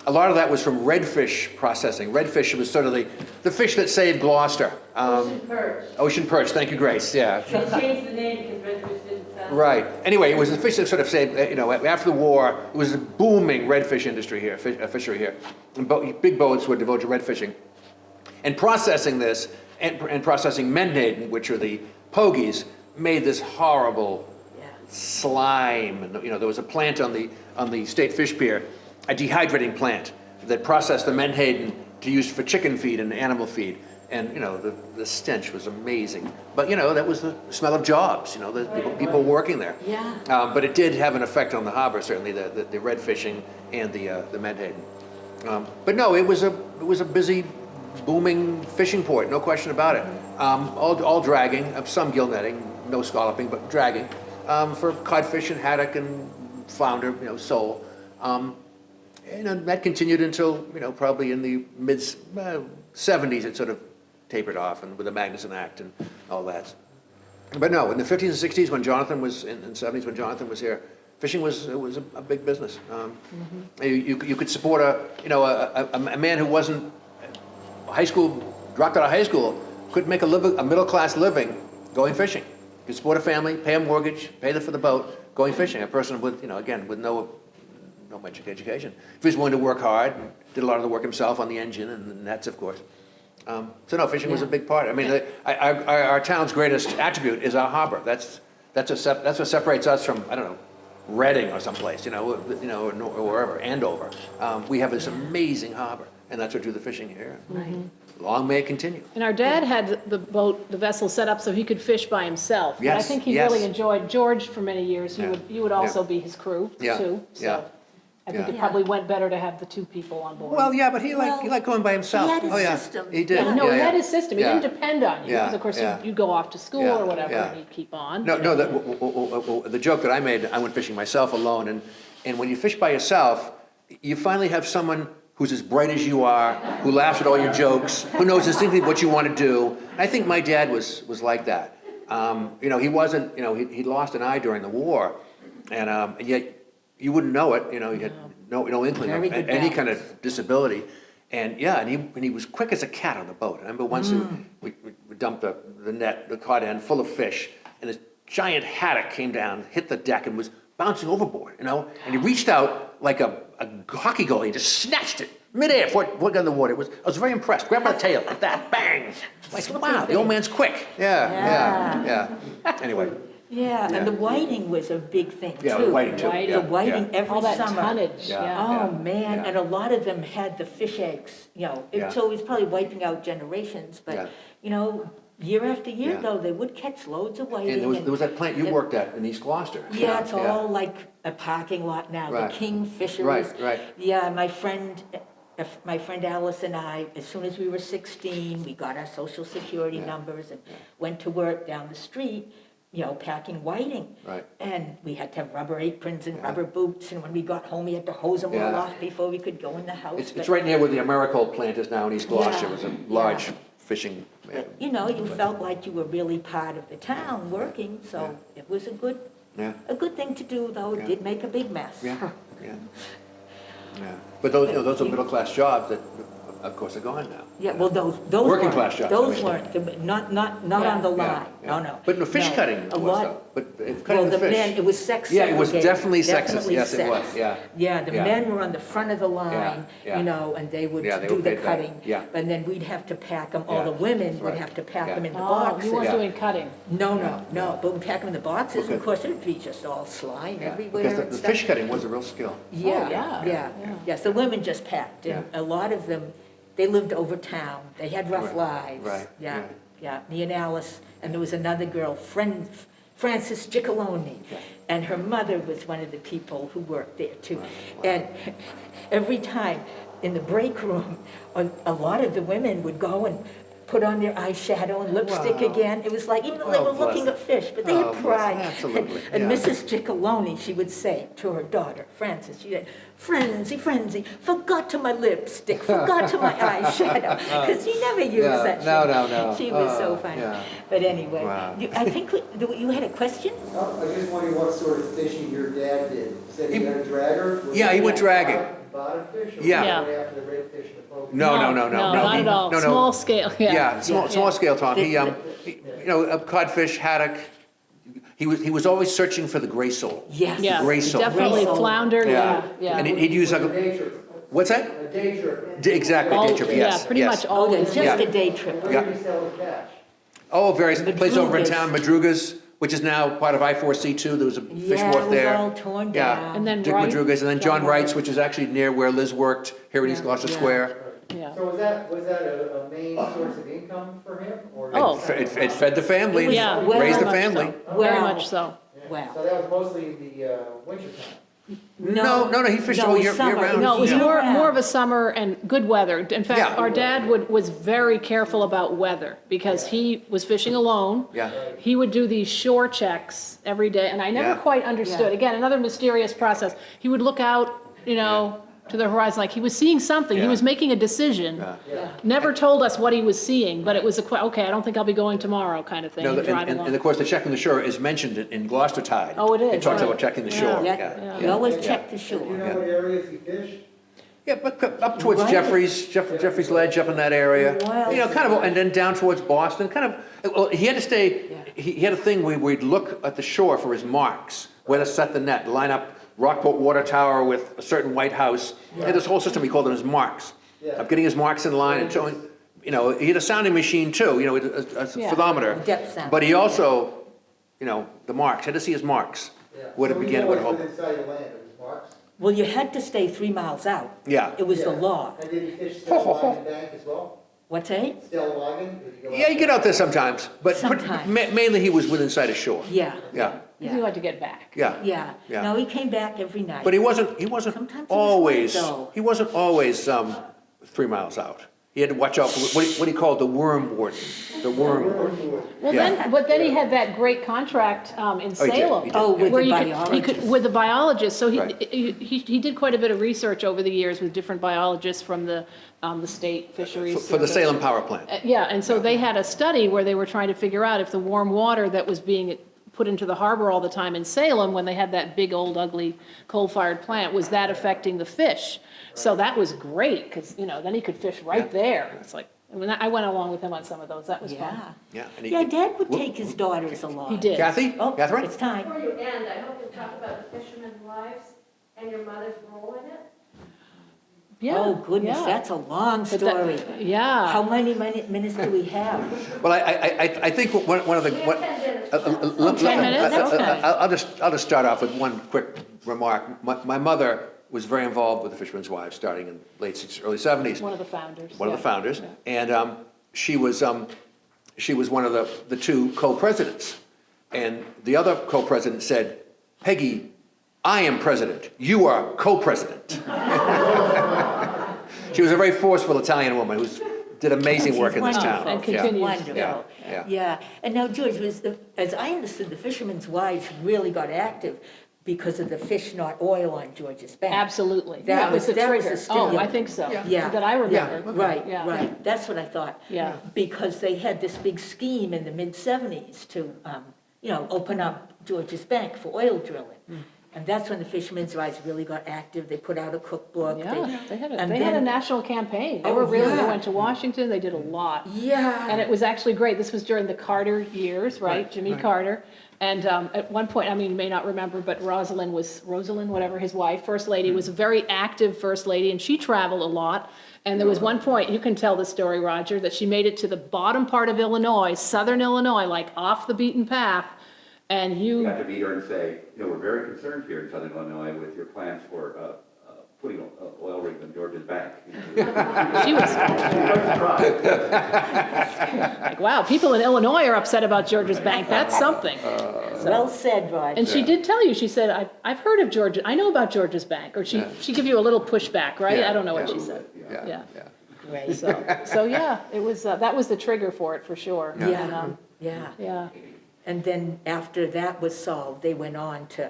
A lot of that was from redfish processing. Redfish was sort of the fish that saved Gloucester. Ocean perch. Ocean perch, thank you, Grace, yeah. They changed the name because redfish didn't sound. Right. Anyway, it was a fish that sort of saved, after the war, it was a booming redfish industry here, fishery here. And big boats were devoted to red fishing. And processing this, and processing menhaden, which are the pogies, made this horrible slime. And, there was a plant on the State Fish Pier, a dehydrating plant that processed the menhaden to use for chicken feed and animal feed. And, the stench was amazing. But, that was the smell of jobs, the people working there. Yeah. But it did have an effect on the harbor, certainly, the red fishing and the menhaden. But no, it was a busy, booming fishing port, no question about it. All dragging, some gill netting, no scalloping, but dragging, for codfish and haddock and flounder, sole. And that continued until, probably in the mid-70s, it sort of tapered off, and with the Magnuson Act and all that. But no, in the 50s and 60s, when Jonathan was, in the 70s, when Jonathan was here, fishing was a big business. You could support a man who wasn't dropped out of high school, could make a middle-class living going fishing. You could support a family, pay a mortgage, pay for the boat, going fishing. A person with, again, with no much education. If he was willing to work hard, did a lot of the work himself on the engine and the nets, of course. So no, fishing was a big part. I mean, our town's greatest attribute is our harbor. That's what separates us from, I don't know, Reading or someplace, or wherever, Andover. We have this amazing harbor, and that's what drew the fishing here. Right. Long may it continue. And our dad had the vessel set up so he could fish by himself. But I Yes, think he yes. really enjoyed George for many years. You would also be his crew Yeah, too. yeah, So I think yeah. it probably went better to have the two people on board. Well, yeah, but he liked going by himself. He had his Oh, yeah. system. He did. Yeah, no, he Yeah, had yeah. his system. He Yeah. didn't depend on you. Yeah, Because of course yeah. you go off to school Yeah, or whatever yeah. and he'd keep on. No, the joke that I made, I went fishing myself alone, and when you fish by yourself, you finally have someone who's as bright as you are, who laughs at all your jokes, who knows instinctively what you want to do. And I think my dad was like that. He wasn't, he lost an eye during the war, and yet you wouldn't know it, he had no inkling Very of good any kind balance. of disability. And he was quick as a cat on the boat. I remember once we dumped the net, the cod end full of fish, and this giant haddock came down, hit the deck, and was bouncing overboard, and he reached out like a hockey goalie and just snatched it midair before it got in the water. I was very impressed. Grabbed by the tail like that, bang! Like, wow, the old man's quick. Yeah. Anyway, Yeah, Yeah. and the whiting was a big thing too. Yeah, the whiting too, Whiting. yeah, The whiting yeah. every All that summer. tonnage, Yeah. yeah. Oh, man, yeah. and a lot of them had the fish eggs, Yeah. so it was probably wiping out generations, Yeah. but, year after year Yeah. though, they would catch loads of whiting. And there was that plant you and- worked at in East Gloucester. Yeah, it's all like a parking lot now, the Right. Kingfishers. Right. Yeah, my friend Alice and I, as soon as we were 16, we got our social security Yeah. numbers and went to work down the street, packing whiting. Right. And we had to have rubber aprons and Yeah. rubber boots, and when we got home, we had to hose them all Yeah. off before we could go in the house. It's But- right near where the Americold plant is now in East Gloucester. It was a Yeah. large fishing. but, you felt like you were really part of the town working, so it was a good thing to do, though. It Yeah. did make a big mess. Yeah, yeah. Yeah. But those are middle-class jobs that, of course, are gone now. Yeah, well, those Working weren't. class jobs, Those I weren't, not Yeah. on the Yeah, line, yeah. no. But no, fish No. cutting A was lot- though. But Well, cutting the men, fish. it was sex Yeah, it was segregated. definitely sexist. Definitely Yes, it was, sex. yeah. Yeah, the Yeah. men were on the front of the line, Yeah. and they would Yeah, they do were the paid that. cutting. Yeah. And then we'd have to pack them, all Yeah. the women would Right. have to pack Yeah. them in the Oh, boxes. you weren't Yeah. doing cutting. No, but we'd pack them in the boxes, and of Okay. course, it'd be just all slime Yeah, everywhere because and the stuff. fish cutting was a real skill. Yeah, yeah. yeah. Yes, the women just packed, and a lot of them, they lived over town. They had rough Right, lives. right, Yeah, me and Alice, and there was another girl, Frances Giacalone, and her mother was one of the people who worked there too. And every time in the break room, a lot of the women would go and put on their eyeshadow and lipstick Wow. again. It was like, even though they Oh, were bless looking them. at fish, but they Oh, had bless pride. them. Absolutely, And yeah. Mrs. Giacalone, she would say to her daughter, Frances, she said, Frenzy, forgot to my lipstick, forgot to my eyeshadow, because she never used Yeah, that. no. She was so Oh, funny. yeah. But anyway, Wow. I think you had a question? I just wondering what sort of fishing your dad did. Said he had a dragger? Was Yeah, he went dragging. Bottom fish? Or Yeah. Yeah. went after the redfish and the poker? No. not at all. No. Small scale, yeah. Yeah, small scale, Tom. He, The- a codfish, haddock. He was always searching for the gray sole. Yes. Yeah, Gray sole. definitely Gray sole. flounder, yeah, And yeah. he'd use like A a, day trip. what's that? A day trip. Exactly, All- day trip, yes. Yeah, pretty yes. much always. Just Yeah. a day trip. Where did he sell his catch? Oh, various places over in Madruga's. town, Madruga's, which is now part of I-4C2. There was a fish Yeah, wharf it was there. all torn Yeah. down. And then Dick Wright. Madruga's, and then John John Wright's, Wright's. which is actually near where Liz worked, here in East Gloucester Yeah. Square. Yeah. So was that a main source of income for him? Or Oh. It fed the family, It was Yeah. raised the very much family. so. Very Well, much so. Wow. So that was mostly the winter time? No, he fished No, all it year was summer. round. No, it was Yeah. more of a summer and good weather. In fact, Yeah. our dad was very careful about weather because he was fishing alone. Yeah. He would do these shore checks every day, and I never Yeah. quite understood. Yeah. Again, another mysterious process. He would look out, to the horizon, like he was seeing something. He Yeah. was making a decision. Yeah. Yeah. Never told us what he was seeing, but it was okay, I don't think I'll be going tomorrow kind of thing. No, and drive and along. of course, the checking the shore is mentioned in Gloucester Tide. Oh, it is, It talks right. about checking the Yeah. shore. Yeah, you Yeah. always Yeah. check the Do you shore. know what areas he fished? Yeah, but up towards Right. Jeffrey's Ledge, up in that area. Wow. Kind of, and then down towards Boston, kind of, well, he had to stay, he had a thing where we'd look at the shore for his marks, where to set the net, line up Rockport Water Tower with a certain white house. He had this whole system, he called them his marks. Yeah. Of getting his marks in line and showing, he had a sounding machine too, a Yeah. photometer. Depth sound. But he also, the marks, had to see his marks, Yeah. where to So begin, he where to was hold. within sight of land of his marks? Well, you had to stay 3 miles out. Yeah. It was the Yeah. law. And did he fish Stellwagen Bank as well? What's that? Stellwagen? Did he go Yeah, you get out there sometimes, but Sometimes. mainly he was within sight of shore. Yeah, Yeah, He yeah, had to get back. yeah. yeah. Yeah. No, he came back every night. But he wasn't Sometimes he was always, late, though. he wasn't always 3 miles out. He had to watch out for what he called the worm warden, the worm warden. Well, Yeah. but then he had that great contract in Oh, he did, Salem. he did. Oh, with where the you biologist. could, with the biologist, so Right. he did quite a bit of research over the years with different biologists from the state fisheries. For the service. Salem power plant. Yeah, and so they had a study where they were trying to figure out if the warm water that was being put into the harbor all the time in Salem, when they had that big old ugly coal-fired plant, was that affecting the fish? So that was great, because, then he could fish right there. It's like, I went along with him on some of those, that was fun. Yeah. Yeah. and he- Yeah, Dad would take his daughters along. He did. Kathy? Oh, Catherine? it's time. Before you end, I hope you talk about the fishermen's wives and your mother's role in it. Yeah, Oh, goodness, yeah. that's a long But that- story. Yeah. How many minutes do we have? Well, I think one of the, We have what, 10 minutes 10 minutes? That's Okay. fine. I'll just start off with one quick remark. My mother was very involved with the Fisherman's Wives, starting in late 60s, early 70s. One of the founders. One of the yeah. founders, and she was one of the two co-presidents. And the other co-president said, "Peggy, I am president. You are co-president." She was a very forceful Italian woman who did amazing work in this town. And Yeah. continues. Wonderful. Yeah. Yeah. And now, George, as I understood, the Fisherman's Wives really got active because of the fish, not oil on George's Bank. Absolutely. That was the the trigger. Oh, I stimulant. think so. Yeah. That I remember. Right, Yeah. right. That's what I thought. Yeah. Because they had this big scheme in the mid-'70s to, open up George's Bank for oil drilling. And that's when the Fishermen's Wives really got active. They put out a cookbook. Yeah, they had and they had a then- national campaign. They Oh, were really, they yeah. went to Washington, they did a lot. Yeah. And it was actually great. This was during the Carter years, right? Right, Jimmy right. Carter. And at one point, I mean, you may not remember, but Rosalind, whatever, his wife, First Lady, was a very active First Lady, and she traveled a lot. And there was one point, you can tell the story, Roger, that she made it to the bottom part of Illinois, southern Illinois, like off the beaten path. And You you, have to meet her and say, we're very concerned here in southern Illinois with your plans for putting oil rigs on George's Bank. she was like, wow, people in Illinois are upset about George's Bank. That's something. Well said, Roger. And she did tell you, she said, I've heard of Georgia, I know about George's Bank, or she give you a little pushback, right? Yeah, I don't know what yeah. she said. Yeah. Great. So yeah, it was, that was the trigger for it, for sure. And, Yeah, yeah. yeah, And then after that was solved, they went on to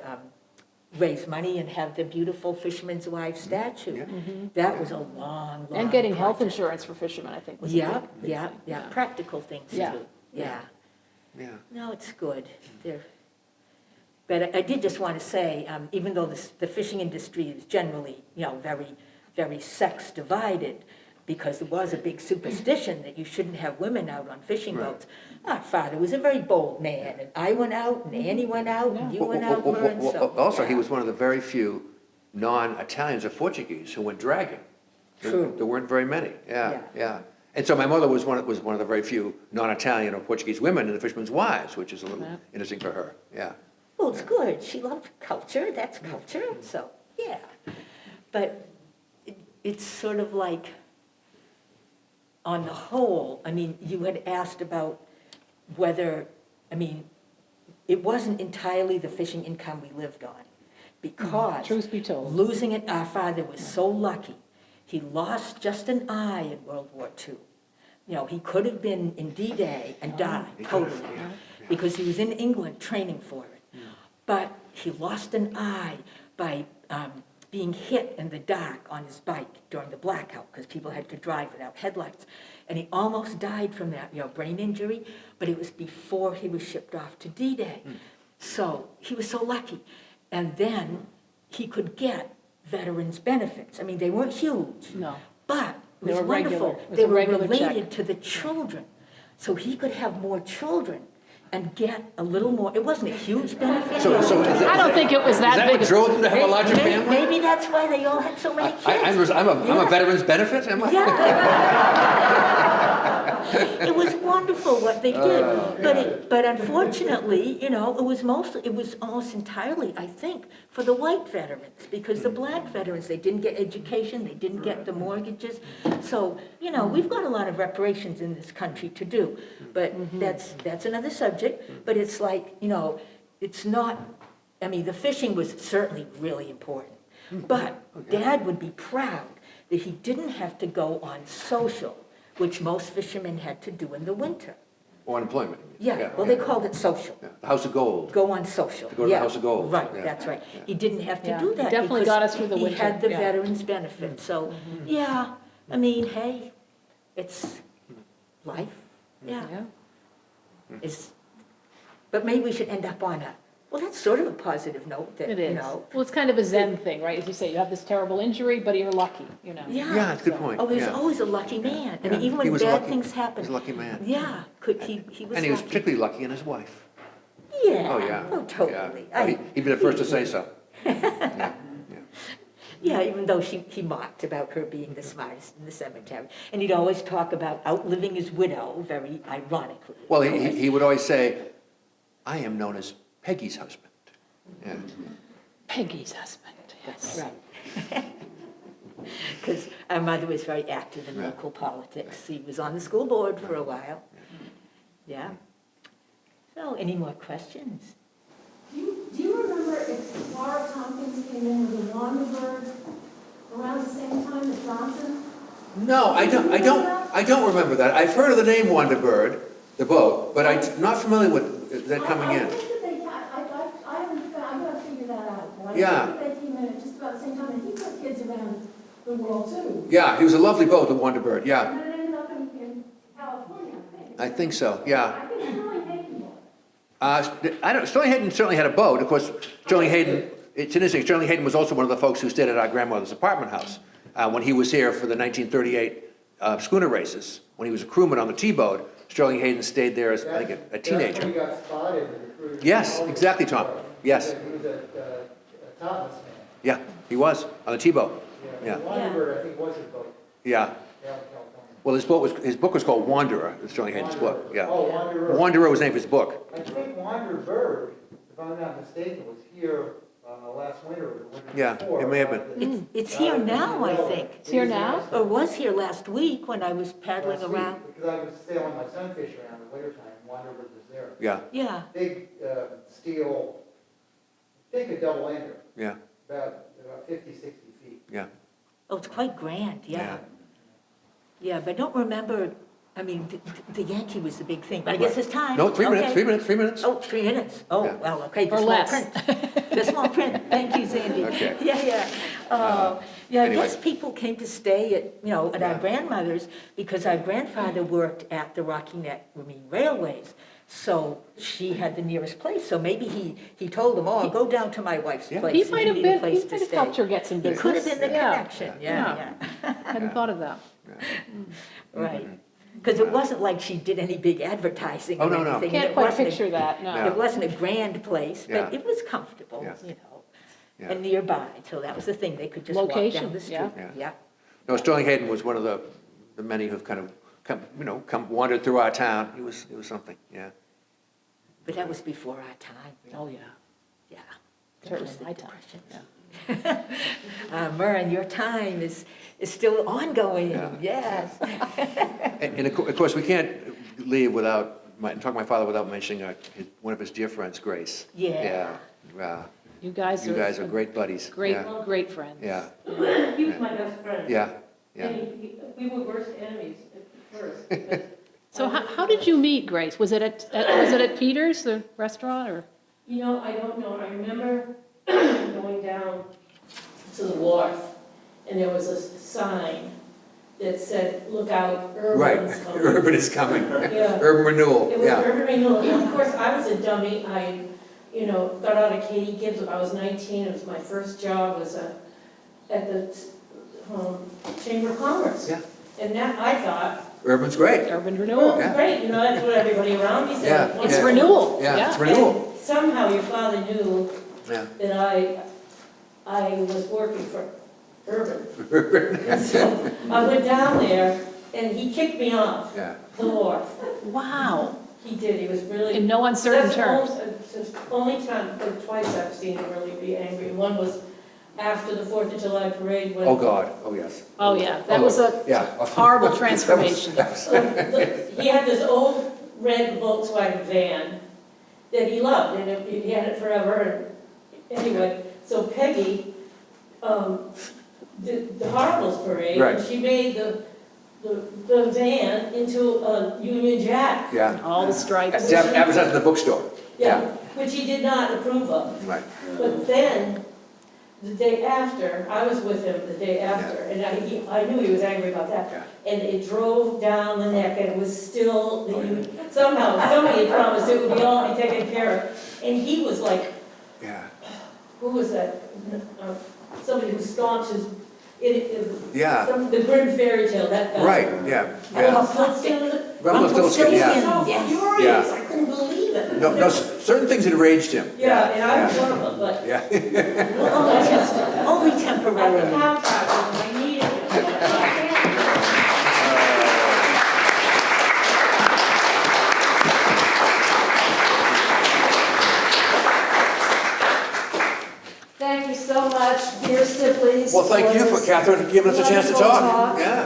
raise money and have the beautiful Fisherman's Wives statue. That was a long, long and getting health project. insurance for fishermen, I think, was a Yeah, big- yeah, yeah, practical things Yeah. too. Yeah. Yeah. No, it's good. But I did just want to say, even though the fishing industry is generally, very, very sex divided, because there was a big superstition that you shouldn't have women out on fishing boats. Our father was a very bold man, and I went out, and Annie went out, and you went out, Vern, so. Also, he yeah. was one of the very few non-Italians or Portuguese who went dragging. True. There weren't very many, yeah, Yeah. yeah. And so my mother was one of the very few non-Italian or Portuguese women in the Fisherman's Wives, which is a little Yeah. interesting for her, yeah. Well, it's good. She loved culture. That's culture. So, yeah. But it's sort of like, on the whole, I mean, you had asked about whether, it wasn't entirely the fishing income we lived on. Because Truth be told. losing it, our father was so lucky. He lost just an eye in World War II. He could have been in D-Day and died totally, because he was in England training for it. But he lost an eye by being hit in the dark on his bike during the blackout, because people had to drive without headlights. And he almost died from that, brain injury, but it was before he was shipped off to D-Day. So he was so lucky. And then he could get veterans' benefits. They weren't huge. No. But it They was were regular. wonderful. It was They a were regular check. related to the children. So he could have more children and get a little more. It wasn't a huge benefit. So is that- I don't think it was Is that that big. what drove them to have a larger Maybe- family? Maybe that's why they all had so many kids. I'm a veteran's benefit, am I? Yeah. It was wonderful what they did, but unfortunately, it was almost entirely, I think, for the white veterans, because the black veterans, they didn't get education, they didn't get the mortgages. So, we've got a lot of reparations in this country to do, but that's another subject. But it's like, it's not, the fishing was certainly really important, but Dad would be proud that he didn't have to go on social, which most fishermen had to do in the winter. Or unemployment. Yeah, well, they called it social. Yeah. The House of Gold. Go on social. To go to the Yeah, House of Gold. Right, Yeah. that's right. Yeah. He didn't have to Yeah, do he that. definitely because got us through the winter, He had the yeah. veterans benefit, so, yeah, hey, it's life, yeah. But maybe we should end up on that's sort of a positive note that, It is. Well, it's kind of a Zen thing, right? As you say, you have this terrible injury, but you're lucky, Yeah. Yeah, that's a good point. Oh, he was yeah. always a lucky man. Yeah. Even He when was bad lucky. things He happened. was a lucky man. Yeah, he was And he was lucky. particularly lucky in his wife. Yeah. Oh, yeah. Oh, totally. Yeah. He'd be the first to say so. Yeah. Yeah, even though he mocked about her being the smartest in the cemetery. And he'd always talk about outliving his widow, very ironically. of Well, course. he would always say, I am known as Peggy's husband. Yeah. Peggy's husband, That's yes. right. Because our mother was very active in Right. local politics. She was on the school board for a while. Yeah. So, any more questions? Do you remember if Laura Tompkins came in with a Wanderbird around the same time as Johnson? No, I don't remember that. I've heard of the name Wonderbird, the boat, but I'm not familiar with that coming I in. think that they, I haven't found, I gotta figure that out. But Yeah. I think that they came in at just about the same time, and he took kids around the world too. Yeah, it was a lovely boat, the Wonderbird, yeah. And then it ended up in California, I think. I think so, yeah. I think Sterling Hayden was. Sterling Hayden certainly had a boat. Of course, Sterling Hayden, it's interesting, Sterling Hayden was also one of the folks who stayed at our grandmother's apartment house when he was here for the 1938 schooner races. When he was a crewman on the T-boat, Sterling Hayden stayed there as, I think, a That's when he teenager. got spotted in the cruise. Yes, exactly, Tom. Yes. He was a topless man. Yeah, he was, on the T-boat. Yeah. Wanderbird, I think, was his boat, Yeah. down in California. Well, his book was called Wanderer, Sterling Hayden's book, yeah. Oh, Wanderer. Wanderer was the name of his book. I think Wanderbird, if I'm not mistaken, was here last winter or the winter Yeah, before. it may have been. It's here now, I think. It's here now? Or was here last week when I was paddling Last week, around. because I was sailing my sunfish around in the wintertime, Wanderbird was there. Yeah, Yeah, Big steel, I think a double ender, yeah, about 50, 60 feet. yeah. oh, it's quite grand, Yeah. yeah. Yeah, but I don't remember, I mean, the Yankee was the big thing, but I guess it's time. No, 3 minutes, Okay. 3 minutes, 3 minutes. Oh, 3 minutes. Oh, Yeah. well, okay, the Or small less. print. The small print. Thank you, Sandy. Okay. Yeah, yeah. Yeah, I anyway. guess people came to stay at our Yeah. grandmother's because our grandfather worked at the Rocky Neck Marine Railways. So she had the nearest place. So maybe he told them, oh, I'll go down to my wife's Yeah. place. He if might you have need a been, place he to might have stay." helped her get some It business. could have been the Yeah. connection. Yeah, Hadn't thought of that. right. Because it wasn't like she did any big advertising Oh, or no, no. anything. and Can't it quite wasn't a- picture that, no. Yeah. It wasn't a grand place, but Yeah. it was comfortable, Yeah. Yeah. and nearby, so that was the thing, they could just walk down Location, the street. yeah. Yeah. No, Sterling Hayden was one of the many who've kind of come wandered through our town. He was something, yeah. But that was before our time, Oh, yeah. yeah. That Certainly was the my time, Depression. Murren, your time is still ongoing, Yeah. yes. And of course, we can't leave without, talk to my father without mentioning one of his dear friends, Grace. Yeah. Yeah. You guys You guys are are great buddies. great, Yeah. great friends. Yeah, He was my best friend. yeah, yeah. And we were worst enemies at first, because So how did you meet Grace? Was it at Peter's, the restaurant, or? I don't know, I remember going down to the wharf, and there was a sign that said, "Look out, Right, Urban's coming." urban is coming. Yeah. Urban renewal, It was yeah. urban renewal, and of course, I was a dummy, I, got out of Katie Gibbs when I was 19, it was my first job, was at the Chamber of Commerce. Yeah. And that, I thought, Urban's great. Urban oh, renewal. Yeah. great, that's what everybody around me Yeah, said. It's yeah. renewal, Yeah, it's yeah. renewal. And somehow your father knew Yeah. that I was working for Urban. And so I went down there, and he kicked me off Yeah. the wharf. Wow, He did, he was really. in no uncertain That's terms. the only time, or twice I've seen him really be angry. One was after the 4th of July parade when. Oh, God, oh, yes. Oh, yeah, that was a Yeah. horrible transformation. He had this old red Volkswagen van that he loved, and he had it forever. And anyway, so Peggy did the Harmless parade, Right. and she made the van into a Union Jack. Yeah. All the stripes. It's advertised in the bookstore. Yeah, which he did not approve of. Right. But then, the day after, I was with him the day after, and I knew he was angry about that. Yeah. And it drove down the neck, and it was still, somehow, somebody had promised it would be all be taken care of. And he was like, Yeah. who was that? Somebody who staunches, Yeah. the Grimm fairy tale, that guy. Right, yeah, yeah. Rumpelstiltskin, was it? Rumpelstiltskin, yeah. So Yes. furious, Yeah. I couldn't believe it. No, certain things enraged him. Yeah, and I was one of them, but. Yeah. Well, just, Only I temporarily. have that, I needed it. thank you, Catherine, for giving us a chance to Wonderful talk. talk. Yeah.